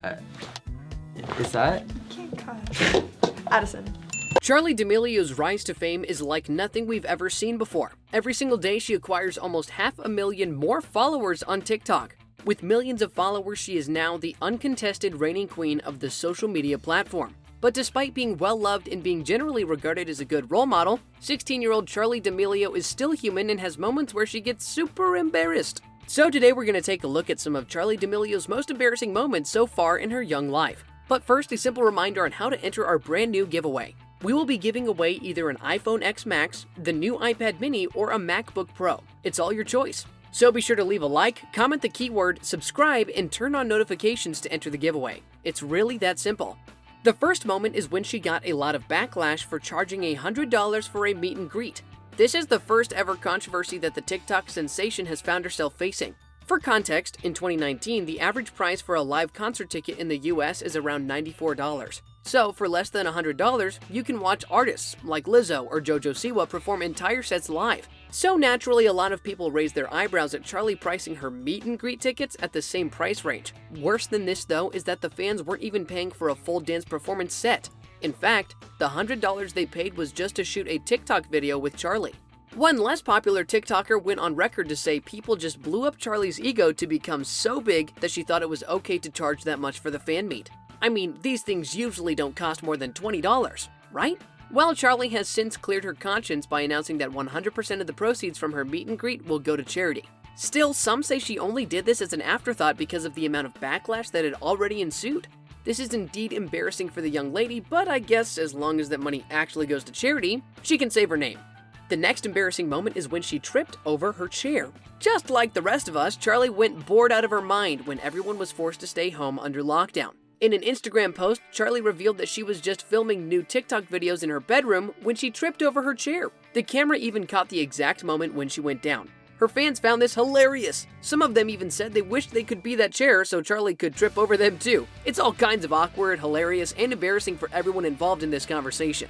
Uh, is that? Can't cut. Addison. Charli D'Amelio's rise to fame is like nothing we've ever seen before. Every single day, she acquires almost 500,000 more followers on TikTok. With millions of followers, she is now the uncontested reigning queen of the social media platform. But despite being well-loved and being generally regarded as a good role model, 16-year-old Charli D'Amelio is still human and has moments where she gets super embarrassed. So today we're going to take a look at some of Charli D'Amelio's most embarrassing moments so far in her young life. But first, a simple reminder on how to enter our brand new giveaway. We will be giving away either an iPhone X Max, the new iPad mini, or a MacBook Pro. It's all your choice. So be sure to leave a like, comment the keyword, subscribe, and turn on notifications to enter the giveaway. It's really that simple. The first moment is when she got a lot of backlash for charging $100 for a meet and greet. This is the first ever controversy that the TikTok sensation has found herself facing. For context, in 2019, the average price for a live concert ticket in the US is around $94. So, for less than $100, you can watch artists like Lizzo or JoJo Siwa perform entire sets live. So naturally, a lot of people raised their eyebrows at Charli pricing her meet and greet tickets at the same price range. Worse than this, though, is that the fans weren't even paying for a full dance performance set. In fact, the $100 they paid was just to shoot a TikTok video with Charli. One less popular TikToker went on record to say people just blew up Charli's ego to become so big that she thought it was okay to charge that much for the fan meet. I mean, these things usually don't cost more than $20, right? Well, Charli has since cleared her conscience by announcing that 100% of the proceeds from her meet and greet will go to charity. Still, some say she only did this as an afterthought because of the amount of backlash that had already ensued. This is indeed embarrassing for the young lady, but I guess as long as that money actually goes to charity, she can save her name. The next embarrassing moment is when she tripped over her chair. Just like the rest of us, Charli went bored out of her mind when everyone was forced to stay home under lockdown. In an Instagram post, Charli revealed that she was just filming new TikTok videos in her bedroom when she tripped over her chair. The camera even caught the exact moment when she went down. Her fans found this hilarious. Some of them even said they wished they could be that chair so Charli could trip over them too. It's all kinds of awkward, hilarious, and embarrassing for everyone involved in this conversation.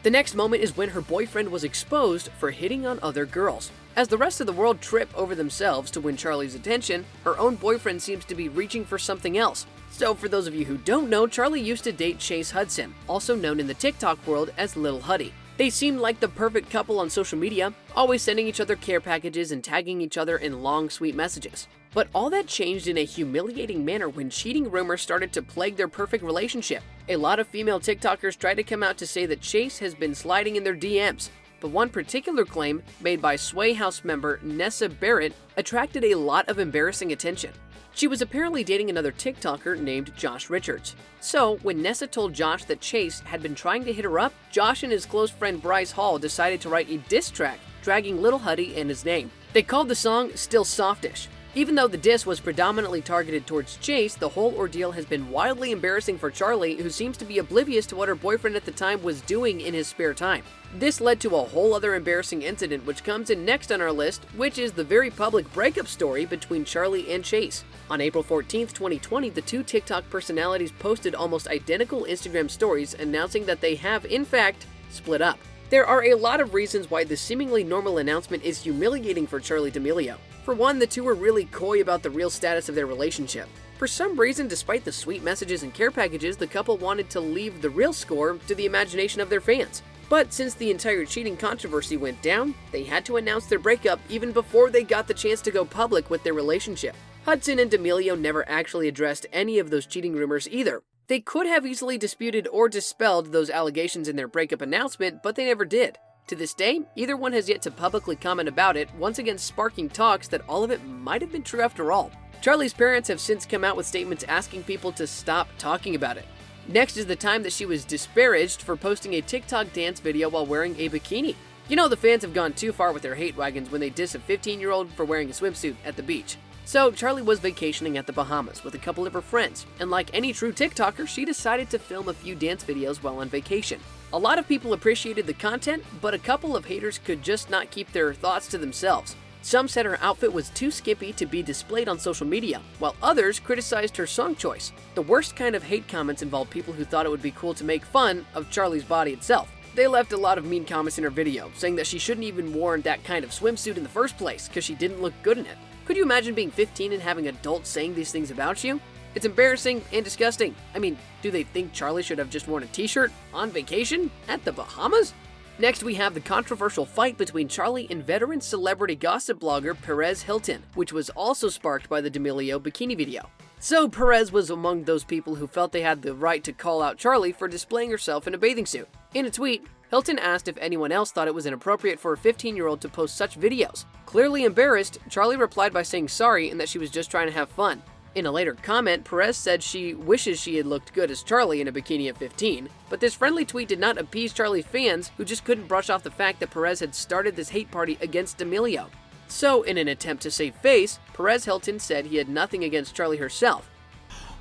The next moment is when her boyfriend was exposed for hitting on other girls. As the rest of the world trip over themselves to win Charli's attention, her own boyfriend seems to be reaching for something else. So for those of you who don't know, Charli used to date Chase Hudson, also known in the TikTok world as Lil Huddy. They seemed like the perfect couple on social media, always sending each other care packages and tagging each other in long, sweet messages. But all that changed in a humiliating manner when cheating rumors started to plague their perfect relationship. A lot of female TikTokers tried to come out to say that Chase has been sliding in their DMs. But one particular claim, made by Sway House member Nessa Barrett, attracted a lot of embarrassing attention. She was apparently dating another TikToker named Josh Richards. So, when Nessa told Josh that Chase had been trying to hit her up, Josh and his close friend Bryce Hall decided to write a diss track, dragging Lil Huddy and his name. They called the song Still Softish. Even though the diss was predominantly targeted towards Chase, the whole ordeal has been wildly embarrassing for Charli, who seems to be oblivious to what her boyfriend at the time was doing in his spare time. This led to a whole other embarrassing incident which comes in next on our list, which is the very public breakup story between Charli and Chase. On April 14, 2020, the two TikTok personalities posted almost identical Instagram stories announcing that they have, in fact, split up. There are a lot of reasons why this seemingly normal announcement is humiliating for Charli D'Amelio. For one, the two were really coy about the real status of their relationship. For some reason, despite the sweet messages and care packages, the couple wanted to leave the real score to the imagination of their fans. But since the entire cheating controversy went down, they had to announce their breakup even before they got the chance to go public with their relationship. Hudson and D'Amelio never actually addressed any of those cheating rumors either. They could have easily disputed or dispelled those allegations in their breakup announcement, but they never did. To this day, either one has yet to publicly comment about it, once again sparking talks that all of it might have been true after all. Charli's parents have since come out with statements asking people to stop talking about it. Next is the time that she was disparaged for posting a TikTok dance video while wearing a bikini. You know the fans have gone too far with their hate wagons when they diss a 15-year-old for wearing a swimsuit at the beach. So Charli was vacationing at the Bahamas with a couple of her friends, and like any true TikToker, she decided to film a few dance videos while on vacation. A lot of people appreciated the content, but a couple of haters could just not keep their thoughts to themselves. Some said her outfit was too skimpy to be displayed on social media, while others criticized her song choice. The worst kind of hate comments involved people who thought it would be cool to make fun of Charli's body itself. They left a lot of mean comments in her video, saying that she shouldn't even worn that kind of swimsuit in the first place because she didn't look good in it. Could you imagine being 15 and having adults saying these things about you? It's embarrassing and disgusting. I mean, do they think Charli should have just worn a t-shirt on vacation at the Bahamas? Next, we have the controversial fight between Charli and veteran celebrity gossip blogger Perez Hilton, which was also sparked by the D'Amelio bikini video. So Perez was among those people who felt they had the right to call out Charli for displaying herself in a bathing suit. In a tweet, Hilton asked if anyone else thought it was inappropriate for a 15-year-old to post such videos. Clearly embarrassed, Charli replied by saying sorry and that she was just trying to have fun. In a later comment, Perez said she wishes she had looked good as Charli in a bikini at 15, but this friendly tweet did not appease Charli's fans, who just couldn't brush off the fact that Perez had started this hate party against D'Amelio. So, in an attempt to save face, Perez Hilton said he had nothing against Charli herself.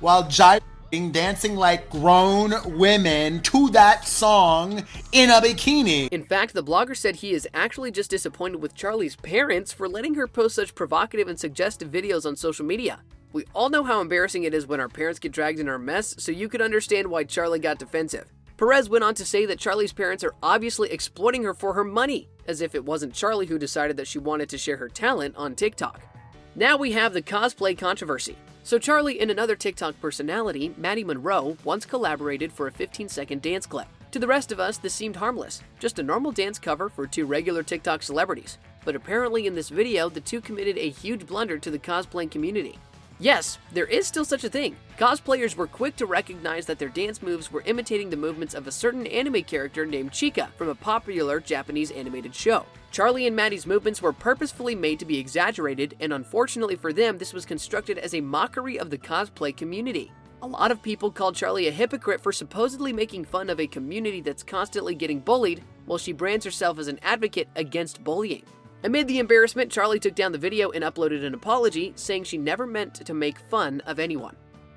While gyrating, dancing like grown women to that song in a bikini. In fact, the blogger said he is actually just disappointed with Charli's parents for letting her post such provocative and suggestive videos on social media. We all know how embarrassing it is when our parents get dragged in our mess, so you could understand why Charli got defensive. Perez went on to say that Charli's parents are obviously exploiting her for her money, as if it wasn't Charli who decided that she wanted to share her talent on TikTok. Now we have the cosplay controversy. So Charli and another TikTok personality, Maddie Monroe, once collaborated for a 15-second dance clip. To the rest of us, this seemed harmless, just a normal dance cover for two regular TikTok celebrities. But apparently in this video, the two committed a huge blunder to the cosplaying community. Yes, there is still such a thing. Cosplayers were quick to recognize that their dance moves were imitating the movements of a certain anime character named Chika from a popular Japanese animated show. Charli and Maddie's movements were purposefully made to be exaggerated, and unfortunately for them, this was constructed as a mockery of the cosplay community. A lot of people called Charli a hypocrite for supposedly making fun of a community that's constantly getting bullied, while she brands herself as an advocate against bullying. Amid the embarrassment, Charli took down the video and uploaded an apology, saying she never meant to make fun of anyone.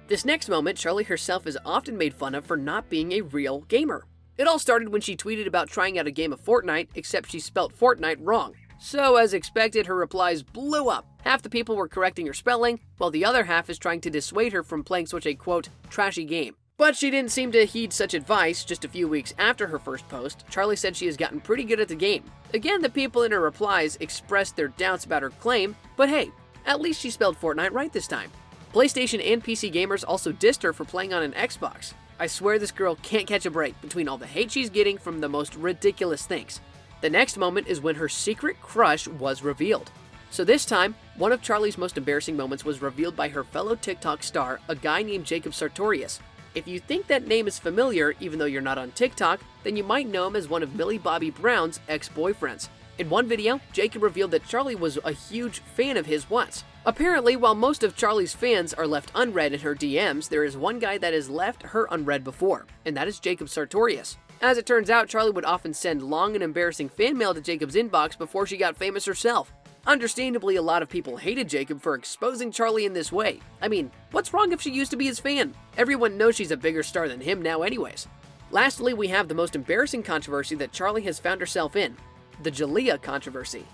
This next moment, Charli herself is often made fun of for not being a real gamer. It all started when she tweeted about trying out a game of Fortnite, except she spelt Fortnite wrong. So, as expected, her replies blew up. Half the people were correcting her spelling, while the other half is trying to dissuade her from playing such a, quote, trashy game. But she didn't seem to heed such advice. Just a few weeks after her first post, Charli said she has gotten pretty good at the game. Again, the people in her replies expressed their doubts about her claim, but hey, at least she spelled Fortnite right this time. PlayStation and PC gamers also dissed her for playing on an Xbox. I swear this girl can't catch a break between all the hate she's getting from the most ridiculous things. The next moment is when her secret crush was revealed. So this time, one of Charli's most embarrassing moments was revealed by her fellow TikTok star, a guy named Jacob Sartorius. If you think that name is familiar, even though you're not on TikTok, then you might know him as one of Millie Bobby Brown's ex-boyfriends. In one video, Jacob revealed that Charli was a huge fan of his once. Apparently, while most of Charli's fans are left unread in her DMs, there is one guy that has left her unread before, and that is Jacob Sartorius. As it turns out, Charli would often send long and embarrassing fan mail to Jacob's inbox before she got famous herself. Understandably, a lot of people hated Jacob for exposing Charli in this way. I mean, what's wrong if she used to be his fan? Everyone knows she's a bigger star than him now anyways. Lastly, we have the most embarrassing controversy that Charli has found herself in, the Jalea controversy.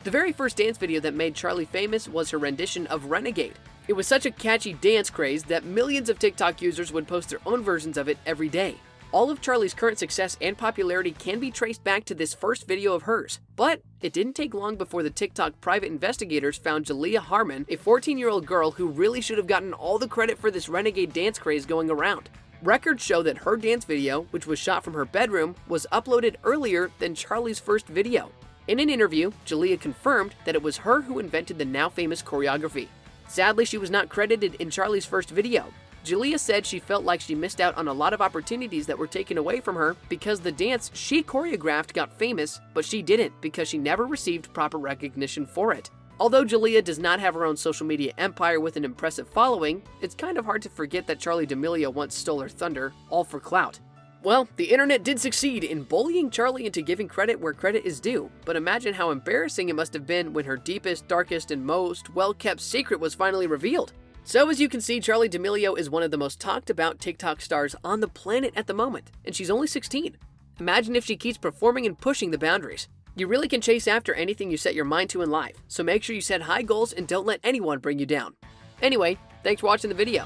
The very first dance video that made Charli famous was her rendition of Renegade. It was such a catchy dance craze that millions of TikTok users would post their own versions of it every day. All of Charli's current success and popularity can be traced back to this first video of hers. But it didn't take long before the TikTok private investigators found Jalea Harmon, a 14-year-old girl who really should have gotten all the credit for this renegade dance craze going around. Records show that her dance video, which was shot from her bedroom, was uploaded earlier than Charli's first video. In an interview, Jalea confirmed that it was her who invented the now famous choreography. Sadly, she was not credited in Charli's first video. Jalea said she felt like she missed out on a lot of opportunities that were taken away from her because the dance she choreographed got famous, but she didn't because she never received proper recognition for it. Although Jalea does not have her own social media empire with an impressive following, it's kind of hard to forget that Charli D'Amelio once stole her thunder, all for clout. Well, the internet did succeed in bullying Charli into giving credit where credit is due, but imagine how embarrassing it must have been when her deepest, darkest, and most well-kept secret was finally revealed. So as you can see, Charli D'Amelio is one of the most talked about TikTok stars on the planet at the moment, and she's only 16. Imagine if she keeps performing and pushing the boundaries. You really can chase after anything you set your mind to in life, so make sure you set high goals and don't let anyone bring you down. Anyway, thanks for watching the video.